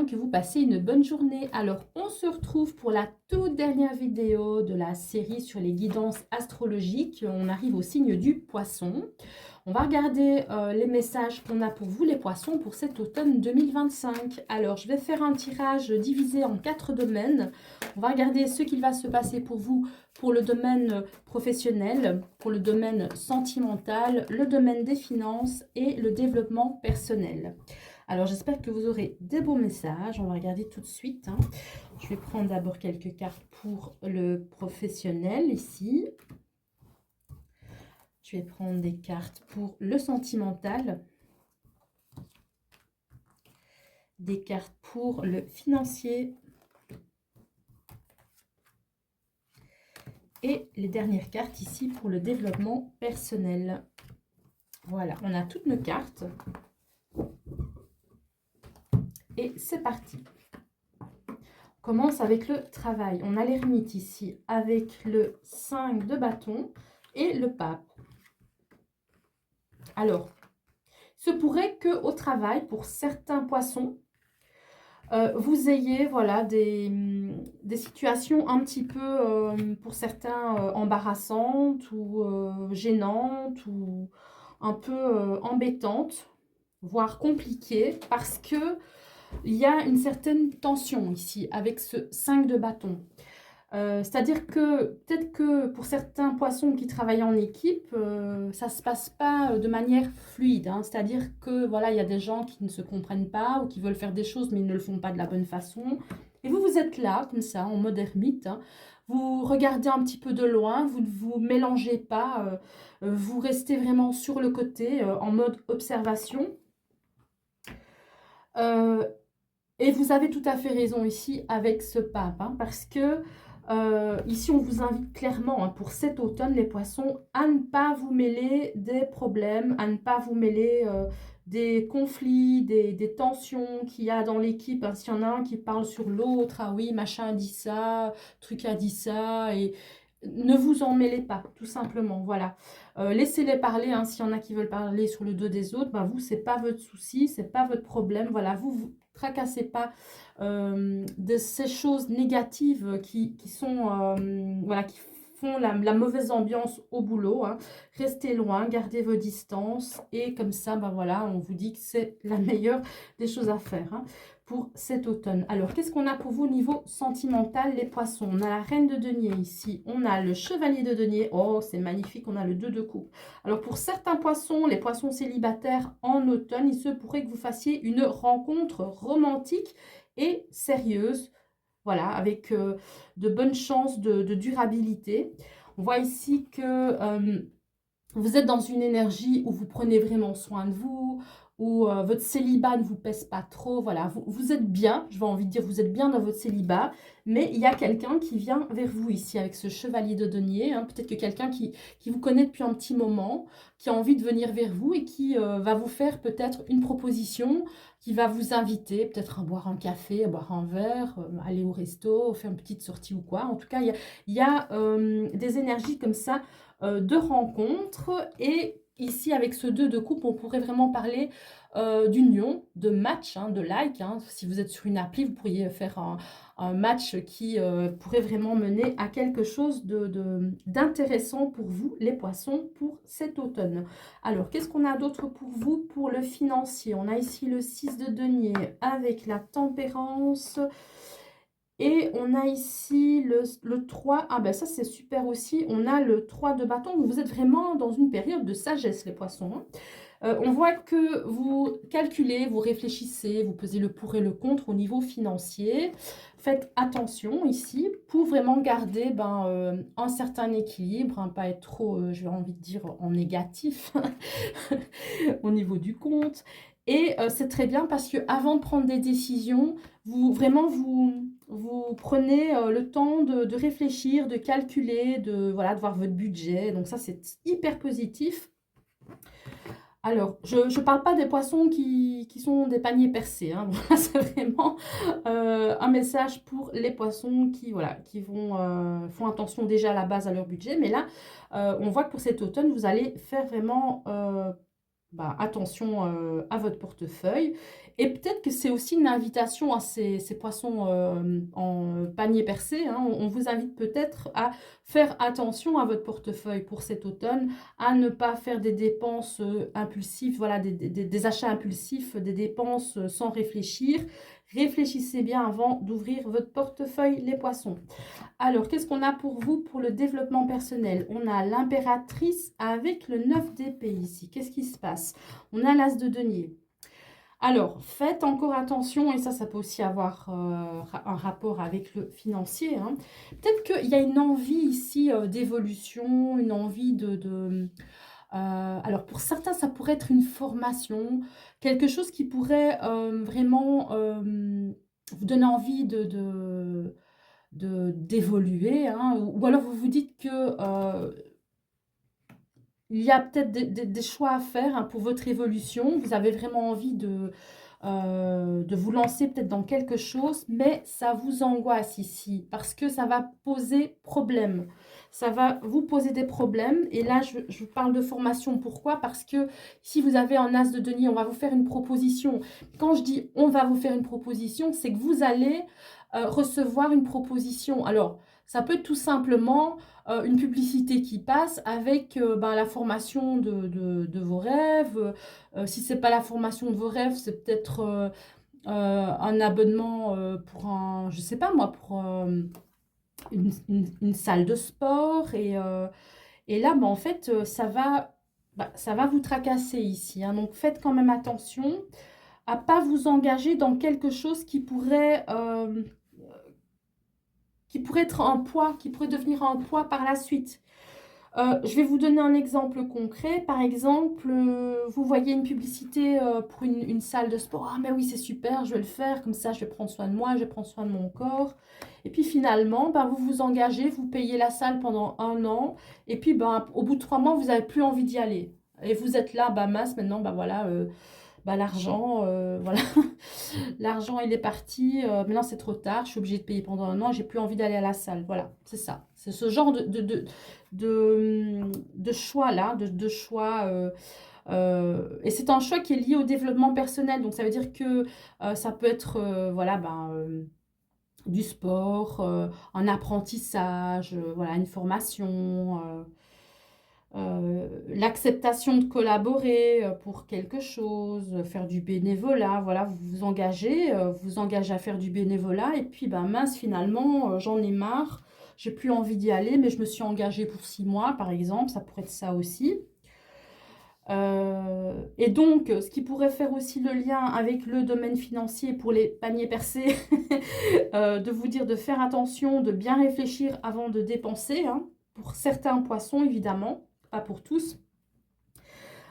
bien, que vous passez une bonne journée. Alors, on se retrouve pour la toute dernière vidéo de la série sur les guidances astrologiques. On arrive au signe du Poisson. On va regarder les messages qu'on a pour vous, les Poissons, pour cet automne 2025. Alors, je vais faire un tirage divisé en 4 domaines. On va regarder ce qu'il va se passer pour vous pour le domaine professionnel, pour le domaine sentimental, le domaine des finances et le développement personnel. Alors, j'espère que vous aurez des beaux messages. On va regarder tout de suite. Je vais prendre d'abord quelques cartes pour le professionnel ici. Je vais prendre des cartes pour le sentimental. Des cartes pour le financier. Et les dernières cartes ici pour le développement personnel. Voilà, on a toutes nos cartes. Et c'est parti. On commence avec le travail. On a l'ermite ici avec le 5 de bâton et le pape. Alors, il se pourrait qu'au travail, pour certains poissons, vous ayez voilà, des situations un petit peu, pour certains, embarrassantes ou gênantes ou un peu embêtantes, voire compliquées, parce que il y a une certaine tension ici avec ce 5 de bâton. C'est-à-dire que peut-être que pour certains poissons qui travaillent en équipe, ça ne se passe pas de manière fluide. C'est-à-dire que voilà, il y a des gens qui ne se comprennent pas ou qui veulent faire des choses mais ils ne le font pas de la bonne façon. Et vous, vous êtes là, comme ça, en mode ermite. Vous regardez un petit peu de loin, vous ne vous mélangez pas, vous restez vraiment sur le côté, en mode observation. Et vous avez tout à fait raison ici avec ce pape, parce que ici on vous invite clairement pour cet automne les poissons à ne pas vous mêler des problèmes, à ne pas vous mêler des conflits, des tensions qu'il y a dans l'équipe. S'il y en a un qui parle sur l'autre, ah oui machin a dit ça, truc a dit ça, et ne vous en mêlez pas, tout simplement, voilà. Laissez-les parler, s'il y en a qui veulent parler sur le dos des autres, vous, c'est pas votre souci, c'est pas votre problème, voilà, vous tracassez pas de ces choses négatives qui sont, voilà, qui font la mauvaise ambiance au boulot, Restez loin, gardez vos distances, et comme ça, voilà, on vous dit que c'est la meilleure des choses à faire, pour cet automne. Alors, qu'est-ce qu'on a pour vous au niveau sentimental, les poissons? On a la reine de denier ici, on a le chevalier de denier, oh c'est magnifique, on a le 2 de coupe. Alors pour certains poissons, les poissons célibataires en automne, il se pourrait que vous fassiez une rencontre romantique et sérieuse, voilà, avec de bonnes chances de durabilité. On voit ici que vous êtes dans une énergie où vous prenez vraiment soin de vous, où votre célibat ne vous pèse pas trop, voilà, vous êtes bien, je vais envie de dire, vous êtes bien dans votre célibat, mais il y a quelqu'un qui vient vers vous ici avec ce chevalier de denier, peut-être que quelqu'un qui vous connaît depuis un petit moment, qui a envie de venir vers vous et qui va vous faire peut-être une proposition, qui va vous inviter peut-être à boire un café, à boire un verre, aller au resto, faire une petite sortie ou quoi. En tout cas, il y a des énergies comme ça, de rencontres, et ici avec ce 2 de coupe on pourrait vraiment parler d'union, de match, de like, si vous êtes sur une appli vous pourriez faire un match qui pourrait vraiment mener à quelque chose d'intéressant pour vous les poissons pour cet automne. Alors qu'est-ce qu'on a d'autre pour vous pour le financier? On a ici le 6 de denier avec la tempérance. Et on a ici le 3, ça c'est super aussi, on a le 3 de bâton, vous êtes vraiment dans une période de sagesse les poissons. On voit que vous calculez, vous réfléchissez, vous pesez le pour et le contre au niveau financier. Faites attention ici pour vraiment garder un certain équilibre, pas être trop, j'ai envie de dire, en négatif au niveau du compte. Et c'est très bien parce que avant de prendre des décisions, vous prenez le temps de réfléchir, de calculer, voilà, de voir votre budget. Donc ça, c'est hyper positif. Alors, je ne parle pas des poissons qui sont des paniers percés. Voilà, c'est vraiment un message pour les poissons qui font attention déjà à la base à leur budget. Mais là, on voit que pour cet automne, vous allez faire vraiment bah, attention à votre portefeuille. Et peut-être que c'est aussi une invitation à ces poissons en panier percé, hein. On vous invite peut-être à faire attention à votre portefeuille pour cet automne, à ne pas faire des dépenses impulsives, voilà, des achats impulsifs, des dépenses sans réfléchir. Réfléchissez bien avant d'ouvrir votre portefeuille, les poissons. Alors, qu'est-ce qu'on a pour vous pour le développement personnel? On a l'impératrice avec le 9 d'épée ici. Qu'est-ce qui se passe? On a l'as de denier. Alors, faites encore attention, et ça peut aussi avoir un rapport avec le financier, hein. Peut-être qu'il y a une envie ici d'évolution, une envie alors, pour certains, ça pourrait être une formation, quelque chose qui pourrait vraiment vous donner envie d'évoluer, hein, ou alors vous vous dites que il y a peut-être des choix à faire, hein, pour votre évolution. Vous avez vraiment envie de vous lancer peut-être dans quelque chose, mais ça vous angoisse ici parce que ça va poser problème. Ça va vous poser des problèmes. Et là, je parle de formation. Pourquoi? Parce que si vous avez un as de denier, on va vous faire une proposition. Quand je dis on va vous faire une proposition, c'est que vous allez recevoir une proposition. Alors, ça peut être tout simplement une publicité qui passe avec ben, la formation de vos rêves. Si ce n'est pas la formation de vos rêves, c'est peut-être un abonnement pour un, je sais pas moi, pour une salle de sport. Et là, ben, en fait, ça va vous tracasser ici, hein. Donc, faites quand même attention à pas vous engager dans quelque chose qui pourrait être un poids, qui pourrait devenir un poids par la suite. Je vais vous donner un exemple concret. Par exemple, vous voyez une publicité pour une salle de sport. Ah, mais oui, c'est super, je vais le faire. Comme ça, je vais prendre soin de moi, je vais prendre soin de mon corps. Et puis finalement, ben, vous vous engagez, vous payez la salle pendant 1 an. Et puis, ben, au bout de 3 mois, vous n'avez plus envie d'y aller. Et vous êtes là, bah mince, maintenant, bah voilà, bah, l'argent, voilà. L'argent, il est parti. Maintenant, c'est trop tard. Je suis obligée de payer pendant 1 an. J'ai plus envie d'aller à la salle. Voilà, c'est ça. C'est ce genre de choix-là, de choix. Et c'est un choix qui est lié au développement personnel. Donc, ça veut dire que ça peut être voilà, ben, du sport, un apprentissage, voilà, une formation. L'acceptation de collaborer pour quelque chose, faire du bénévolat, voilà, vous vous engagez à faire du bénévolat et puis ben mince finalement j'en ai marre, j'ai plus envie d'y aller mais je me suis engagée pour 6 mois par exemple, ça pourrait être ça aussi. Et donc ce qui pourrait faire aussi le lien avec le domaine financier pour les paniers percés, de vous dire de faire attention, de bien réfléchir avant de dépenser, hein, pour certains poissons évidemment, pas pour tous.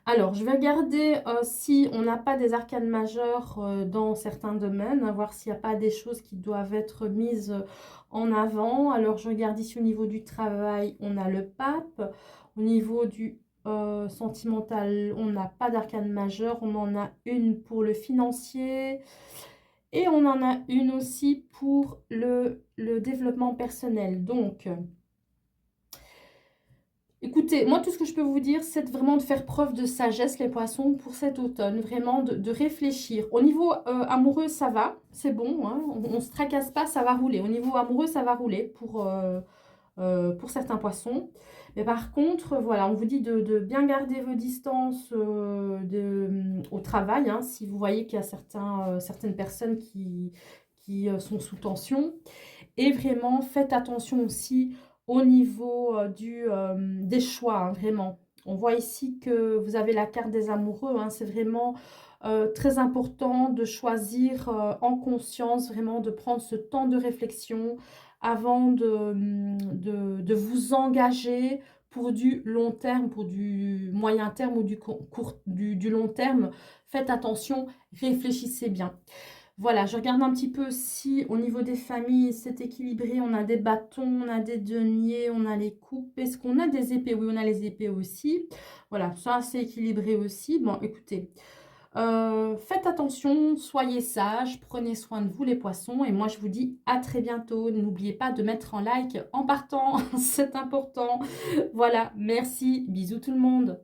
Alors, je vais regarder si on n'a pas des arcanes majeures dans certains domaines, hein, voir s'il n'y a pas des choses qui doivent être mises en avant. Alors, je regarde ici au niveau du travail, on a le pape. Au niveau du sentimental, on n'a pas d'arcane majeure. On en a une pour le financier. Et on en a une aussi pour le développement personnel. Donc, écoutez, moi, tout ce que je peux vous dire, c'est vraiment de faire preuve de sagesse, les poissons, pour cet automne. Vraiment, de réfléchir. Au niveau amoureux, ça va, c'est bon, hein, on ne se tracasse pas, ça va rouler. Au niveau amoureux, ça va rouler pour certains poissons. Mais par contre, voilà, on vous dit de bien garder vos distances au travail, hein, si vous voyez qu'il y a certaines personnes qui sont sous tension. Et vraiment, faites attention aussi au niveau des choix, hein, vraiment. On voit ici que vous avez la carte des amoureux, hein, c'est vraiment très important de choisir en conscience, vraiment de prendre ce temps de réflexion avant de vous engager pour du long terme, pour du moyen terme ou du long terme. Faites attention, réfléchissez bien. Voilà, je regarde un petit peu si au niveau des familles, c'est équilibré. On a des bâtons, on a des deniers, on a les coupes. Est-ce qu'on a des épées? Oui, on a les épées aussi. Voilà, ça c'est équilibré aussi. Bon, écoutez, faites attention, soyez sages, prenez soin de vous les poissons. Et moi, je vous dis à très bientôt. N'oubliez pas de mettre un like en partant, c'est important. Voilà, merci, bisous tout le monde.